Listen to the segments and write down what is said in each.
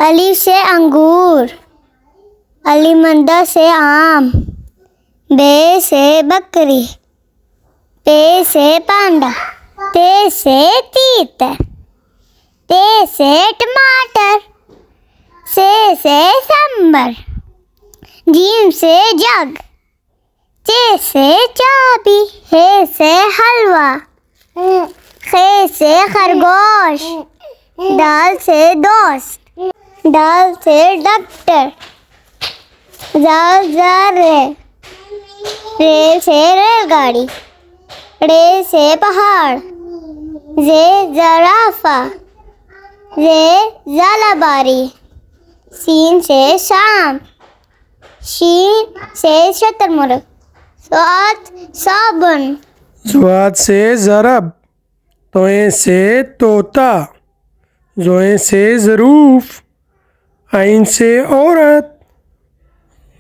الف سے انگور، المندہ سے آم، بے سے بکری، پے سے پانڈا، تے سے تیتر، تے سے ٹماٹر، سے سمبر، جیم سے جگ، چے سے چابی، ہے سے حلوہ، خے سے خرگوش، دال سے دوست، ڈال سے ڈاکٹر، زال ریل، ریل سے ریل گاڑی، ڑے سے پہاڑ، زے زرافہ، زے زالہ باری، سین سے سانپ، شین سے شتر مرغ، صاد صابن، ضاد سے ضرب، طویں سے طوطا، زوئیں سے ظروف، عین سے عورت،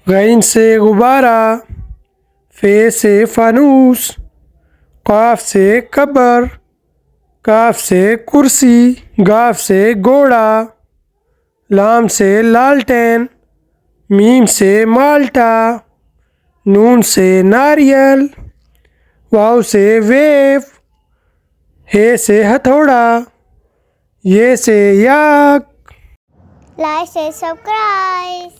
غین سے غبارہ، فے سے فانوس، قاف سے قبر، کاف سے کرسی، گاف سے گھوڑا، لام سے لالٹین، میم سے مالٹا، نون سے ناریل، واو سے ویو، ہے سے ہتھوڑا، یہ سے یاک۔ لائک سے سبسکرائب۔